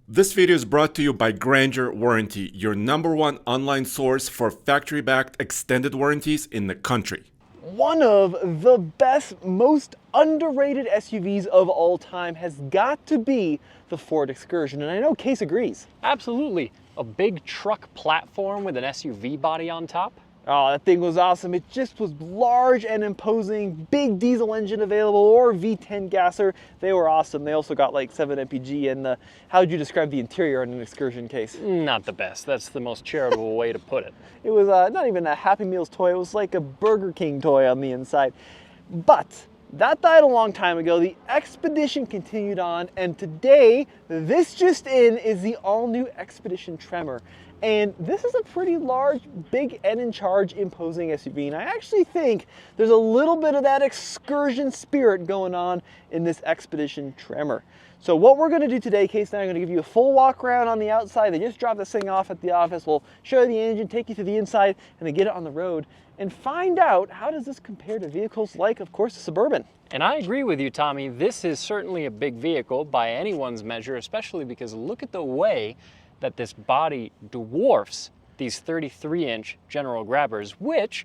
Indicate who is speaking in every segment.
Speaker 1: This video is brought to you by Grainger Warranty, your #1 online source for factory-backed extended warranties in the country.
Speaker 2: One of the best, most underrated SUVs of all time has got to be the Ford Excursion, and I know Case agrees.
Speaker 3: Absolutely. A big truck platform with an SUV body on top.
Speaker 2: Oh, that thing was awesome. It just was large and imposing, big diesel engine available or V10 gasser. They were awesome. They also got like 7 mpg and how would you describe the interior on an Excursion Case?
Speaker 3: Not the best. That's the most charitable way to put it.
Speaker 2: It was not even a Happy Meals toy. It was like a Burger King toy on the inside. But that died a long time ago. The Expedition continued on, and today, this just in, is the all-new Expedition Tremor. And this is a pretty large, big and in charge, imposing SUV. And I actually think there's a little bit of that Excursion spirit going on in this Expedition Tremor. So what we're gonna do today, Case and I are gonna give you a full walk around on the outside. They just dropped this thing off at the office. We'll show you the engine, take you to the inside, and then get it on the road and find out how does this compare to vehicles like, of course, the Suburban.
Speaker 3: And I agree with you, Tommy. This is certainly a big vehicle by anyone's measure, especially because look at the way that this body dwarfs these 33-inch General Grabbers, which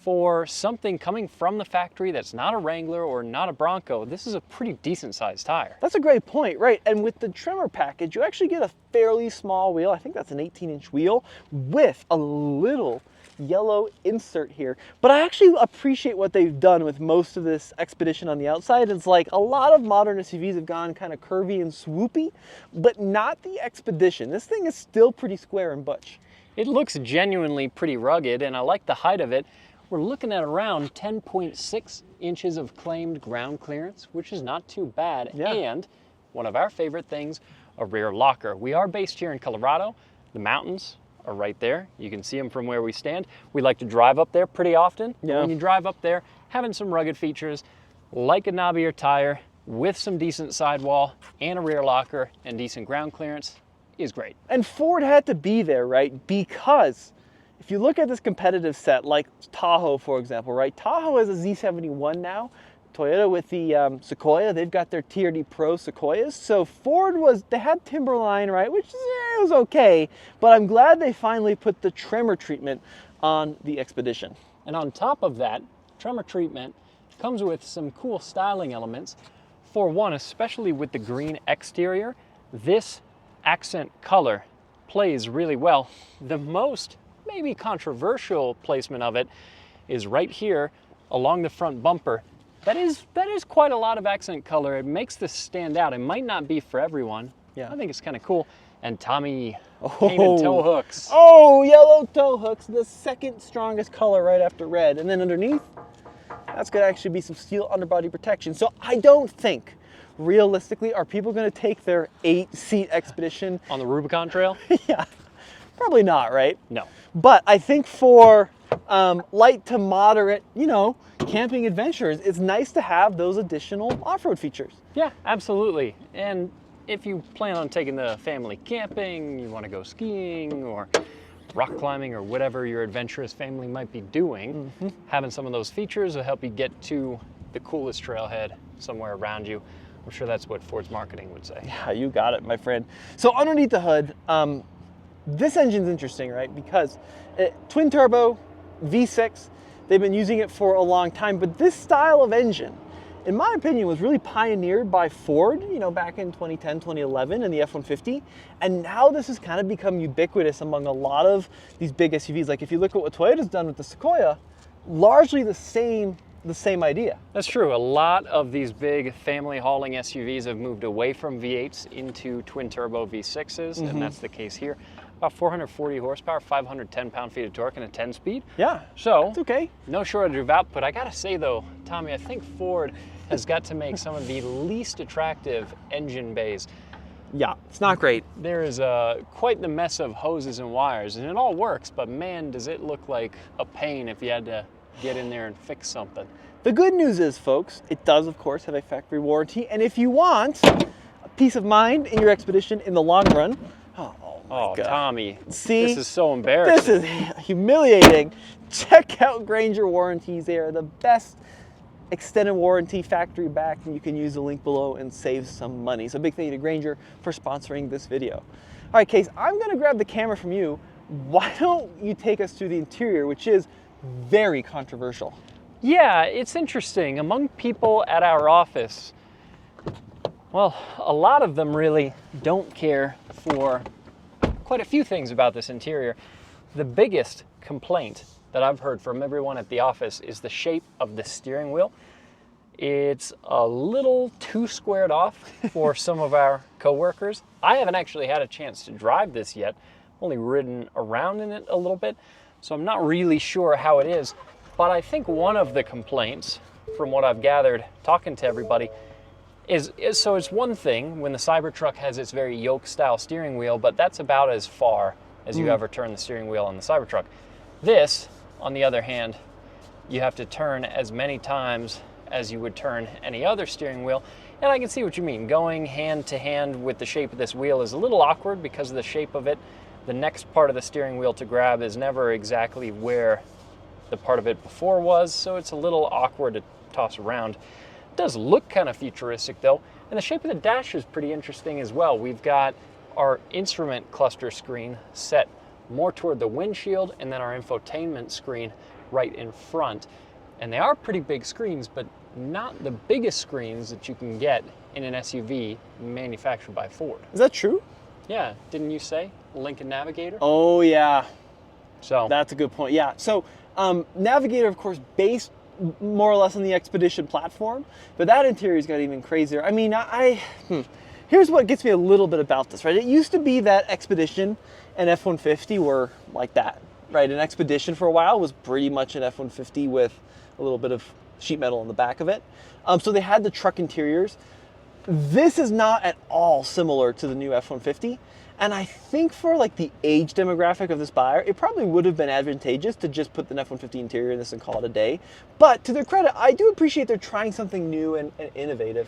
Speaker 3: for something coming from the factory that's not a Wrangler or not a Bronco, this is a pretty decent sized tire.
Speaker 2: That's a great point, right? And with the Tremor package, you actually get a fairly small wheel. I think that's an 18-inch wheel with a little yellow insert here. But I actually appreciate what they've done with most of this Expedition on the outside. It's like a lot of modern SUVs have gone kind of curvy and swoopy, but not the Expedition. This thing is still pretty square and butch.
Speaker 3: It looks genuinely pretty rugged, and I like the height of it. We're looking at around 10.6 inches of claimed ground clearance, which is not too bad.
Speaker 2: Yeah.
Speaker 3: And one of our favorite things, a rear locker. We are based here in Colorado. The mountains are right there. You can see them from where we stand. We like to drive up there pretty often.
Speaker 2: Yeah.
Speaker 3: When you drive up there, having some rugged features, like a knobbier tire, with some decent sidewall and a rear locker and decent ground clearance is great.
Speaker 2: And Ford had to be there, right? Because if you look at this competitive set, like Tahoe, for example, right? Tahoe has a Z71 now. Toyota with the Sequoia, they've got their TRD Pro Sequoias. So Ford they had Timberline, right? Which it was okay, but I'm glad they finally put the Tremor treatment on the Expedition.
Speaker 3: And on top of that, Tremor treatment comes with some cool styling elements. For one, especially with the green exterior, this accent color plays really well. The most maybe controversial placement of it is right here along the front bumper. That is quite a lot of accent color. It makes this stand out. It might not be for everyone.
Speaker 2: Yeah.
Speaker 3: I think it's kind of cool. And Tommy painted toe hooks.
Speaker 2: Oh, yellow toe hooks, the second strongest color right after red. And then underneath, that's gonna actually be some steel underbody protection. So I don't think, realistically, are people gonna take their 8-seat Expedition
Speaker 3: On the Rubicon Trail?
Speaker 2: Yeah, probably not, right?
Speaker 3: No.
Speaker 2: But I think for light to moderate, camping adventures, it's nice to have those additional off-road features.
Speaker 3: Yeah, absolutely. And if you plan on taking the family camping, you want to go skiing or rock climbing or whatever your adventurous family might be doing, having some of those features will help you get to the coolest trailhead somewhere around you. I'm sure that's what Ford's marketing would say.
Speaker 2: Yeah, you got it, my friend. So underneath the hood, this engine's interesting, right? Because twin turbo, V6, they've been using it for a long time, but this style of engine, in my opinion, was really pioneered by Ford, back in 2010, 2011 in the F-150. And now this has kind of become ubiquitous among a lot of these big SUVs. Like if you look at what Toyota's done with the Sequoia, largely the same idea.
Speaker 3: That's true. A lot of these big family hauling SUVs have moved away from V8s into twin turbo V6s, and that's the case here. About 440 horsepower, 510 pound-feet of torque, and a 10-speed.
Speaker 2: Yeah,
Speaker 3: So,
Speaker 2: it's okay.
Speaker 3: No shortage of output. I gotta say though, Tommy, I think Ford has got to make some of the least attractive engine bays.
Speaker 2: Yeah, it's not great.
Speaker 3: There is quite the mess of hoses and wires, and it all works, but man, does it look like a pain if you had to get in there and fix something.
Speaker 2: The good news is, folks, it does, of course, have a factory warranty, and if you want a peace of mind in your Expedition in the long run,
Speaker 3: Oh,
Speaker 2: God.
Speaker 3: Tommy,
Speaker 2: See?
Speaker 3: this is so embarrassing.
Speaker 2: This is humiliating. Check out Grainger Warranties. They are the best extended warranty, factory backed, and you can use the link below and save some money. So big thank you to Grainger for sponsoring this video. All right, Case, I'm gonna grab the camera from you. Why don't you take us through the interior, which is very controversial?
Speaker 3: Yeah, it's interesting. Among people at our office, well, a lot of them really don't care for quite a few things about this interior. The biggest complaint that I've heard from everyone at the office is the shape of the steering wheel. It's a little too squared off for some of our coworkers. I haven't actually had a chance to drive this yet. I've only ridden around in it a little bit, so I'm not really sure how it is. But I think one of the complaints, from what I've gathered talking to everybody, is so it's one thing when the Cybertruck has its very yoke-style steering wheel, but that's about as far as you ever turn the steering wheel on the Cybertruck. This, on the other hand, you have to turn as many times as you would turn any other steering wheel. And I can see what you mean. Going hand to hand with the shape of this wheel is a little awkward because of the shape of it. The next part of the steering wheel to grab is never exactly where the part of it before was, so it's a little awkward to toss around. It does look kind of futuristic though, and the shape of the dash is pretty interesting as well. We've got our instrument cluster screen set more toward the windshield, and then our infotainment screen right in front. And they are pretty big screens, but not the biggest screens that you can get in an SUV manufactured by Ford.
Speaker 2: Is that true?
Speaker 3: Yeah, didn't you say Lincoln Navigator?
Speaker 2: Oh yeah,
Speaker 3: So
Speaker 2: that's a good point. Yeah, so Navigator, of course, based more or less on the Expedition platform, but that interior's got even crazier. I mean, here's what gets me a little bit about this, right? It used to be that Expedition and F-150 were like that, right? An Expedition for a while was pretty much an F-150 with a little bit of sheet metal in the back of it. So they had the truck interiors. This is not at all similar to the new F-150. And I think for like the age demographic of this buyer, it probably would have been advantageous to just put the F-150 interior in this and call it a day. But to their credit, I do appreciate they're trying something new and innovative.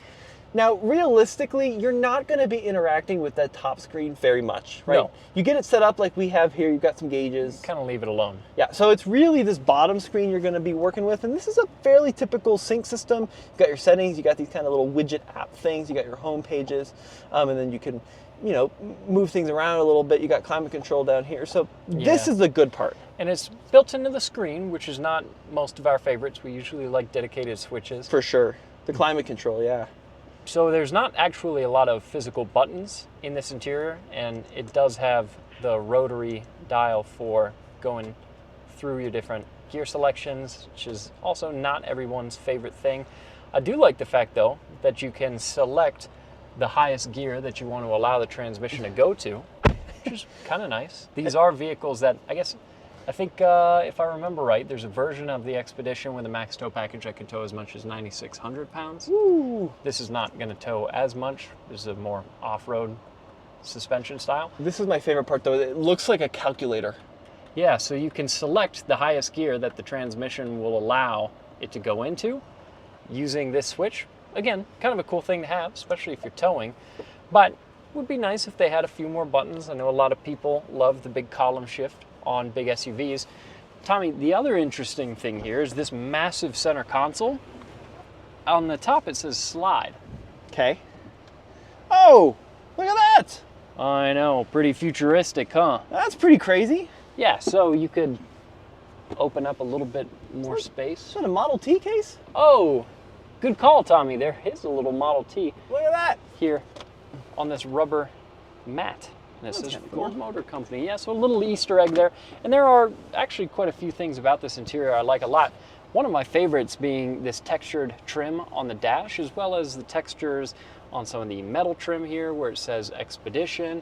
Speaker 2: Now, realistically, you're not going to be interacting with that top screen very much, right?
Speaker 3: No.
Speaker 2: You get it set up like we have here. You've got some gauges.
Speaker 3: kind of leave it alone.
Speaker 2: Yeah, so it's really this bottom screen you're going to be working with, and this is a fairly typical sync system. You've got your settings, you got these kind of little widget app things, you got your home pages, and then you can, you know, move things around a little bit. You got climate control down here, so this is the good part.
Speaker 3: And it's built into the screen, which is not most of our favorites. We usually like dedicated switches.
Speaker 2: For sure. The climate control, yeah.
Speaker 3: So there's not actually a lot of physical buttons in this interior, and it does have the rotary dial for going through your different gear selections, which is also not everyone's favorite thing. I do like the fact, though, that you can select the highest gear that you want to allow the transmission to go to, which is kind of nice. These are vehicles that, I think if I remember right, there's a version of the Expedition with a max tow package that could tow as much as 9,600 pounds.
Speaker 2: Ooh.
Speaker 3: This is not going to tow as much. This is a more off-road suspension style.
Speaker 2: This is my favorite part, though. It looks like a calculator.
Speaker 3: Yeah, so you can select the highest gear that the transmission will allow it to go into using this switch. Again, kind of a cool thing to have, especially if you're towing. But it would be nice if they had a few more buttons. I know a lot of people love the big column shift on big SUVs. Tommy, the other interesting thing here is this massive center console. On the top it says slide.
Speaker 2: Okay. Oh, look at that.
Speaker 3: I know, pretty futuristic, huh?
Speaker 2: That's pretty crazy.
Speaker 3: Yeah, so you could open up a little bit more space.
Speaker 2: Is that a Model T case?
Speaker 3: Oh, good call, Tommy. There is a little Model T
Speaker 2: Look at that.
Speaker 3: here on this rubber mat. This is Ford Motor Company. Yeah, so a little Easter egg there. And there are actually quite a few things about this interior I like a lot. One of my favorites being this textured trim on the dash, as well as the textures on some of the metal trim here where it says Expedition.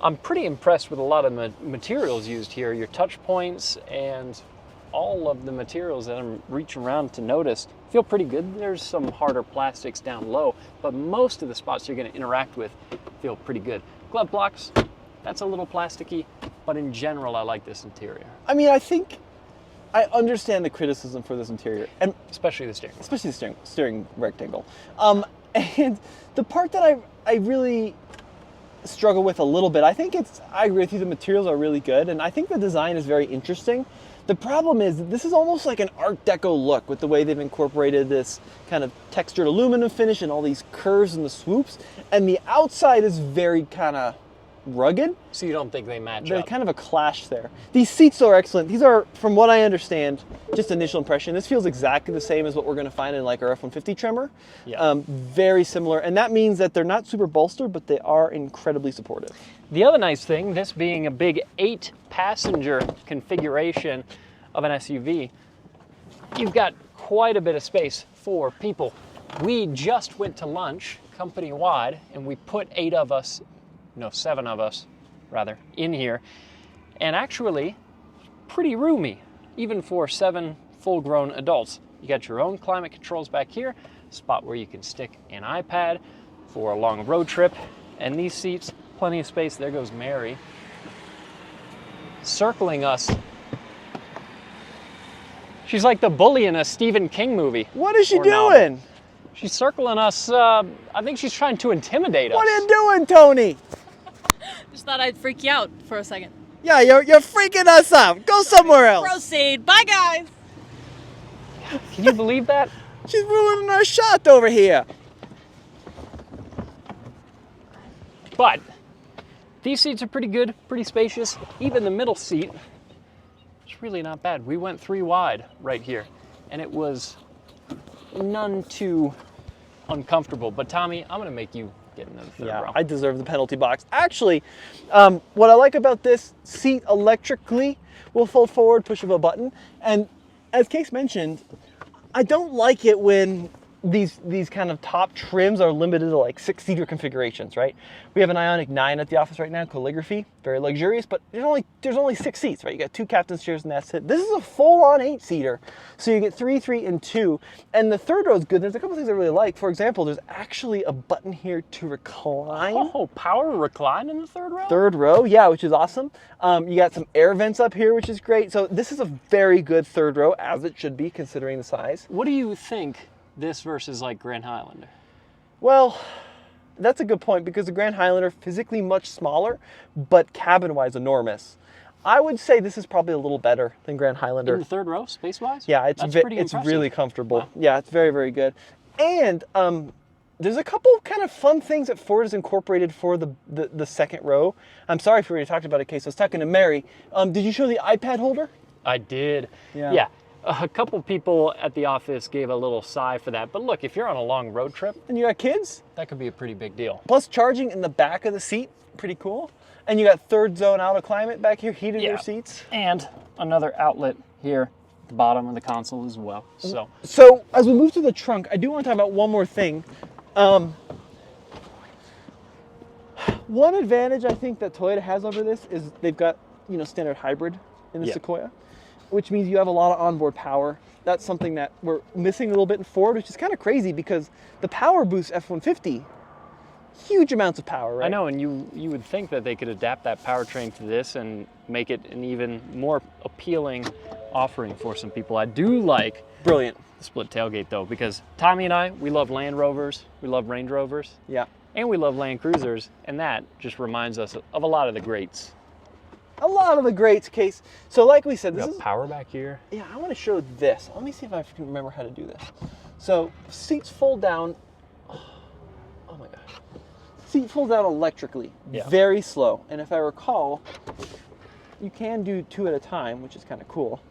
Speaker 3: I'm pretty impressed with a lot of materials used here. Your touch points and all of the materials that I'm reaching around to notice feel pretty good. There's some harder plastics down low, but most of the spots you're going to interact with feel pretty good. Glove blocks, that's a little plasticky, but in general, I like this interior.
Speaker 2: I mean, I think I understand the criticism for this interior, and
Speaker 3: Especially the steering wheel.
Speaker 2: especially the steering rectangle. And the part that I really struggle with a little bit. I agree with you, the materials are really good, and I think the design is very interesting. The problem is that this is almost like an Art Deco look with the way they've incorporated this kind of textured aluminum finish and all these curves and the swoops, and the outside is very kind of rugged.
Speaker 3: So you don't think they match
Speaker 2: There's
Speaker 3: up?
Speaker 2: kind of a clash there. These seats are excellent. These are, from what I understand, just initial impression, this feels exactly the same as what we're going to find in like our F-150 Tremor.
Speaker 3: Yeah.
Speaker 2: Very similar, and that means that they're not super bolstered, but they are incredibly supportive.
Speaker 3: The other nice thing, this being a big 8-passenger configuration of an SUV, you've got quite a bit of space for people. We just went to lunch company-wide, and we put 7 of us, rather, in here, and actually pretty roomy, even for 7 full-grown adults. You got your own climate controls back here, spot where you can stick an iPad for a long road trip, and these seats, plenty of space. There goes Mary, circling us. She's like the bully in a Stephen King movie.
Speaker 2: What is she
Speaker 3: or novel.
Speaker 2: doing?
Speaker 3: She's circling us. I think she's trying to intimidate us.
Speaker 2: What are you doing, Tony?
Speaker 4: Just thought I'd freak you out for a second.
Speaker 2: Yeah, you're freaking us out. Go somewhere else.
Speaker 4: Proceed. Bye, guys.
Speaker 3: Can you believe that?
Speaker 2: She's ruining our shot over here.
Speaker 3: But these seats are pretty good, pretty spacious. Even the middle seat is really not bad. We went 3 wide right here, and it was none too uncomfortable. But Tommy, I'm gonna make you get into the third row.
Speaker 2: I deserve the penalty box. Actually, what I like about this seat electrically will fold forward, push of a button. And as Case mentioned, I don't like it when these kind of top trims are limited to like 6-seater configurations, right? We have an Ioniq 9 at the office right now, calligraphy, very luxurious, but there's only 6 seats, right? You got 2 captain's chairs and that's it. This is a full-on 8-seater, so you get 3, 3, and 2. And the third row is good. There's a couple things I really like. For example, there's actually a button here to recline.
Speaker 3: Oh, power recline in the third row?
Speaker 2: Third row, yeah, which is awesome. You got some air vents up here, which is great. So this is a very good third row, as it should be, considering the size.
Speaker 3: What do you think this versus like Grand Highlander?
Speaker 2: Well, that's a good point because the Grand Highlander physically much smaller, but cabin-wise enormous. I would say this is probably a little better than Grand Highlander.
Speaker 3: In the third row, space-wise?
Speaker 2: Yeah, it's really comfortable. Wow. Yeah, it's very, very good. And there's a couple kind of fun things that Ford has incorporated for the second row. I'm sorry if we already talked about it, Case. I was talking to Mary. Did you show the iPad holder?
Speaker 3: I did.
Speaker 2: Yeah.
Speaker 3: A couple people at the office gave a little sigh for that. But look, if you're on a long road trip,
Speaker 2: and you got kids,
Speaker 3: that could be a pretty big deal.
Speaker 2: Plus charging in the back of the seat, pretty cool. And you got third zone auto climate back here, heated rear seats.
Speaker 3: And another outlet here at the bottom of the console as well.
Speaker 2: So as we move to the trunk, I do want to talk about one more thing. One advantage I think that Toyota has over this is they've got, standard hybrid in the Sequoia, which means you have a lot of onboard power. That's something that we're missing a little bit in Ford, which is kind of crazy because the power boost F-150, huge amounts of power, right?
Speaker 3: I know, and you would think that they could adapt that powertrain to this and make it an even more appealing offering for some people. I do like
Speaker 2: the
Speaker 3: split tailgate though, because Tommy and I, we love Land Rovers, we love Range Rovers, and we love Land Cruisers, and that just reminds us of a lot of the greats.
Speaker 2: A lot of the greats, Case. So like we said, this is
Speaker 3: power back here.
Speaker 2: Yeah, I want to show this. Let me see if I can remember how to do this. So seats fold down. Oh my gosh. Seat folds down electrically, very slow. And if I recall, you can do 2 at a time, which is kind of cool.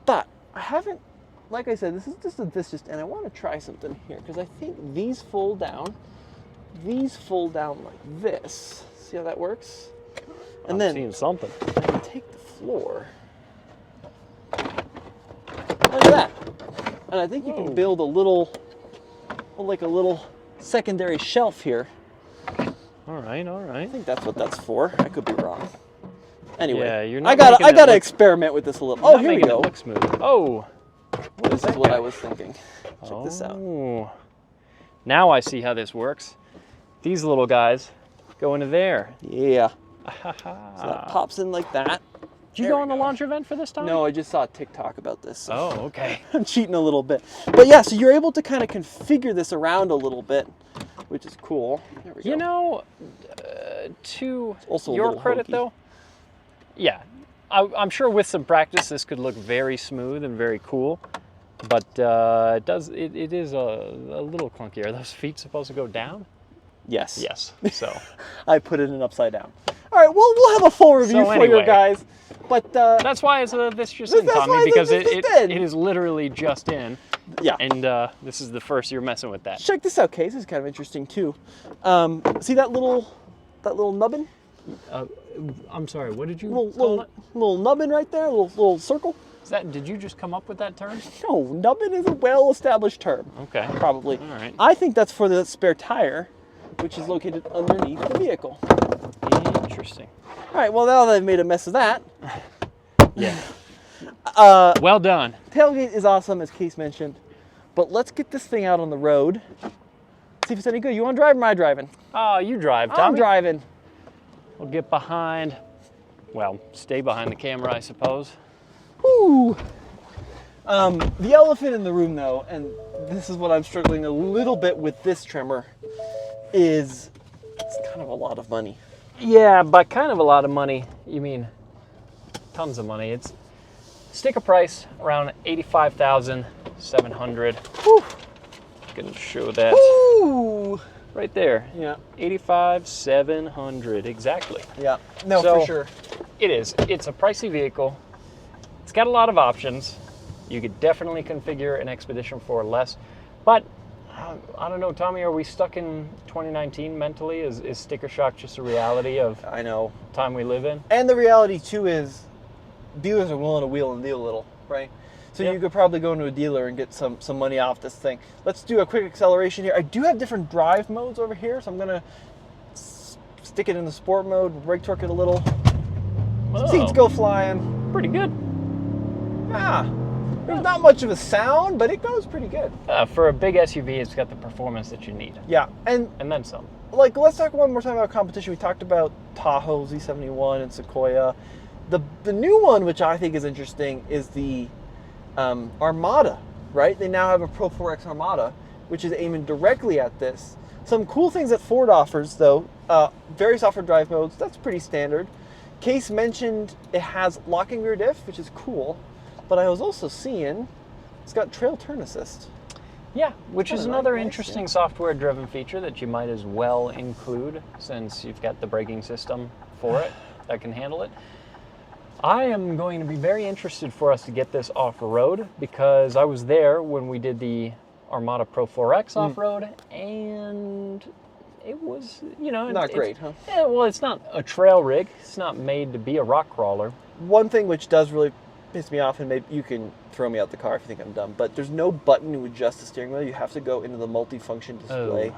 Speaker 2: But I haven't, like I said, and I want to try something here because I think these fold down like this. See how that works? And then
Speaker 3: seeing something.
Speaker 2: I can take the floor. Look at that. And I think you can build a little secondary shelf here.
Speaker 3: All right.
Speaker 2: I think that's what that's for. I could be wrong. Anyway,
Speaker 3: yeah, you're not
Speaker 2: I gotta experiment with this a little. Oh, here we go.
Speaker 3: It look smooth. Oh,
Speaker 2: this is what I was thinking. Check this out.
Speaker 3: Now I see how this works. These little guys go into there.
Speaker 2: Yeah. So that pops in like that.
Speaker 3: Did you go on the launch event for this time?
Speaker 2: No, I just saw a TikTok about this. So
Speaker 3: oh, okay.
Speaker 2: I'm cheating a little bit. But yeah, so you're able to kind of configure this around a little bit, which is cool. There we go.
Speaker 3: To
Speaker 2: also a
Speaker 3: your
Speaker 2: little
Speaker 3: credit,
Speaker 2: hokey.
Speaker 3: though, yeah, I'm sure with some practice this could look very smooth and very cool, but it is a little clunky. Are those feet supposed to go down?
Speaker 2: Yes.
Speaker 3: Yes. So
Speaker 2: I put it in upside down. All right, well, we'll have a full review for you
Speaker 3: anyway.
Speaker 2: guys. But
Speaker 3: that's why it's this just in,
Speaker 2: That's
Speaker 3: Tommy,
Speaker 2: why
Speaker 3: because
Speaker 2: this
Speaker 3: it
Speaker 2: just in.
Speaker 3: is literally just in,
Speaker 2: yeah.
Speaker 3: and this is the first you're messing with that.
Speaker 2: Check this out, Case. This is kind of interesting too. See that little nubbin?
Speaker 3: I'm sorry. What did you
Speaker 2: Little nubbin right there, little circle.
Speaker 3: Did you just come up with that term?
Speaker 2: No, nubbin is a well-established term.
Speaker 3: Okay.
Speaker 2: Probably.
Speaker 3: All right.
Speaker 2: I think that's for the spare tire, which is located underneath the vehicle.
Speaker 3: Interesting.
Speaker 2: All right, well, now that I've made a mess of that,
Speaker 3: Yeah. Well done.
Speaker 2: tailgate is awesome, as Case mentioned, but let's get this thing out on the road. See if it's any good. You want to drive or am I driving?
Speaker 3: Oh, you drive, Tommy.
Speaker 2: I'm driving.
Speaker 3: We'll get behind. Well, stay behind the camera, I suppose.
Speaker 2: Woo! The elephant in the room, though, and this is what I'm struggling a little bit with this Tremor, is it's kind of a lot of money.
Speaker 3: Yeah, by kind of a lot of money, you mean tons of money. It's sticker price around $85,700.
Speaker 2: Whew.
Speaker 3: Gonna show that
Speaker 2: Woo!
Speaker 3: right there.
Speaker 2: Yeah,
Speaker 3: $85,700 exactly.
Speaker 2: yeah. No,
Speaker 3: So-
Speaker 2: for sure.
Speaker 3: It is. It's a pricey vehicle. It's got a lot of options. You could definitely configure an Expedition for less, but I don't know, Tommy. Are we stuck in 2019 mentally? Is sticker shock just a reality of
Speaker 2: I know.
Speaker 3: time we live in?
Speaker 2: And the reality, too, is dealers are willing to wheel and deal a little, right? So
Speaker 3: Yeah.
Speaker 2: you could probably go into a dealer and get some money off this thing. Let's do a quick acceleration here. I do have different drive modes over here, so I'm going to stick it in the sport mode, brake torque it a little.
Speaker 3: Oh,
Speaker 2: Seats go flying.
Speaker 3: pretty good.
Speaker 2: There's not much of a sound, but it goes pretty good.
Speaker 3: For a big SUV, it's got the performance that you need,
Speaker 2: Yeah, and
Speaker 3: and then some.
Speaker 2: like, let's talk one more time about competition. We talked about Tahoe, Z71, and Sequoia. The new one, which I think is interesting, is the Armada, right? They now have a Pro 4X Armada, which is aiming directly at this. Some cool things that Ford offers, though, various off-road drive modes. That's pretty standard. Case mentioned it has locking rear diff, which is cool, but I was also seeing it's got trail turn assist.
Speaker 3: Yeah, which is
Speaker 2: Kinda
Speaker 3: another
Speaker 2: nice,
Speaker 3: interesting
Speaker 2: yeah.
Speaker 3: software-driven feature that you might as well include, since you've got the braking system for it that can handle it. I am going to be very interested for us to get this off-road, because I was there when we did the Armada Pro 4X off-road, and it was,
Speaker 2: Not great, huh?
Speaker 3: Yeah, well, it's not a trail rig. It's not made to be a rock crawler.
Speaker 2: One thing which does really piss me off, and maybe you can throw me out the car if you think I'm dumb, but there's no button to adjust the steering wheel. You have to go into the multi-function display,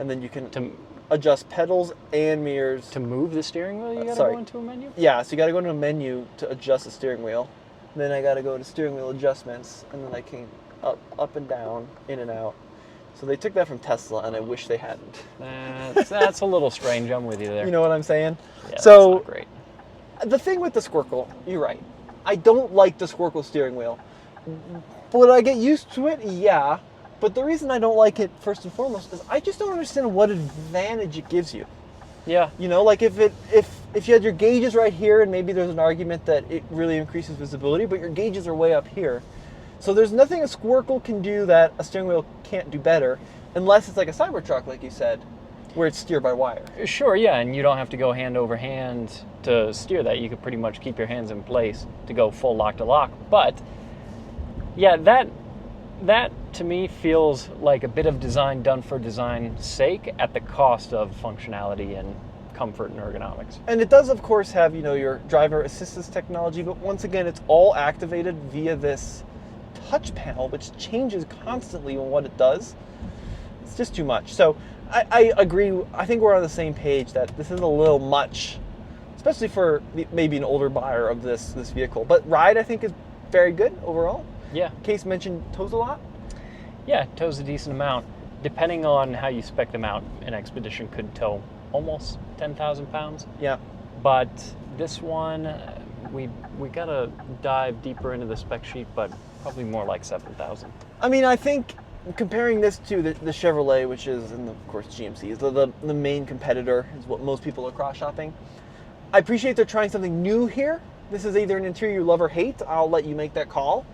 Speaker 2: and then you can adjust pedals and mirrors.
Speaker 3: To move the steering wheel, you gotta
Speaker 2: sorry.
Speaker 3: go into a menu?
Speaker 2: Yeah, so you got to go into a menu to adjust the steering wheel. And then I got to go to steering wheel adjustments, and then I can up and down, in and out. So they took that from Tesla, and I wish they hadn't.
Speaker 3: That's a little strange. I'm with you there.
Speaker 2: You know what I'm saying?
Speaker 3: Yeah,
Speaker 2: So
Speaker 3: that's not great.
Speaker 2: the thing with the Squircle, you're right. I don't like the Squircle steering wheel. Would I get used to it? Yeah. But the reason I don't like it, first and foremost, is I just don't understand what advantage it gives you.
Speaker 3: Yeah.
Speaker 2: You know, like if you had your gauges right here, and maybe there's an argument that it really increases visibility, but your gauges are way up here. So there's nothing a Squircle can do that a steering wheel can't do better, unless it's like a Cybertruck, like you said, where it's steered by wire.
Speaker 3: Sure, yeah, and you don't have to go hand over hand to steer that. You could pretty much keep your hands in place to go full lock to lock. But yeah, that to me feels like a bit of design done for design's sake at the cost of functionality and comfort and ergonomics.
Speaker 2: And it does, of course, have, your driver assistance technology, but once again, it's all activated via this touch panel, which changes constantly on what it does. It's just too much. So I agree. I think we're on the same page that this is a little much, especially for maybe an older buyer of this vehicle. But ride, I think, is very good overall.
Speaker 3: Yeah.
Speaker 2: Case mentioned tows a lot.
Speaker 3: Yeah, it tows a decent amount. Depending on how you spec them out, an Expedition could tow almost 10,000 pounds.
Speaker 2: Yeah.
Speaker 3: But this one, we gotta dive deeper into the spec sheet, but probably more like 7,000.
Speaker 2: I mean, I think comparing this to the Chevrolet, which is, and of course GMC, is the main competitor, is what most people are cross-shopping. I appreciate they're trying something new here. This is either an interior you love or hate. I'll let you make that call.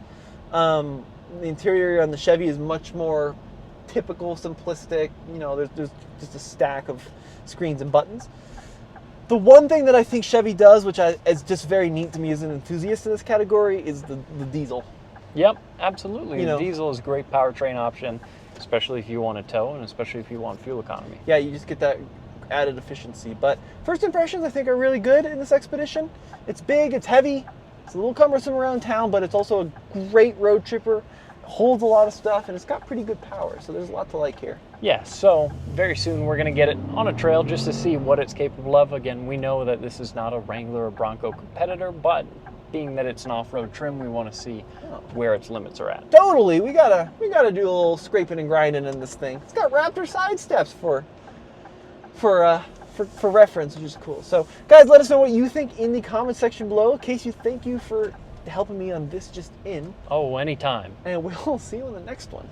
Speaker 2: The interior on the Chevy is much more typical, simplistic. You know, there's just a stack of screens and buttons. The one thing that I think Chevy does, which is just very neat to me as an enthusiast in this category, is the diesel.
Speaker 3: Yep, absolutely.
Speaker 2: You know.
Speaker 3: Diesel is a great powertrain option, especially if you want to tow and especially if you want fuel economy.
Speaker 2: Yeah, you just get that added efficiency. But first impressions, I think, are really good in this Expedition. It's big, it's heavy, it's a little cumbersome around town, but it's also a great road tripper. It holds a lot of stuff, and it's got pretty good power, so there's a lot to like here.
Speaker 3: Yeah, so very soon we're going to get it on a trail just to see what it's capable of. Again, we know that this is not a Wrangler or Bronco competitor, but being that it's an off-road trim, we want to see where its limits are at.
Speaker 2: Totally, we gotta do a little scraping and grinding in this thing. It's got Raptor side steps for reference, which is cool. So, guys, let us know what you think in the comment section below. Casey, thank you for helping me on this just in.
Speaker 3: Oh, anytime.
Speaker 2: And we'll see you in the next one.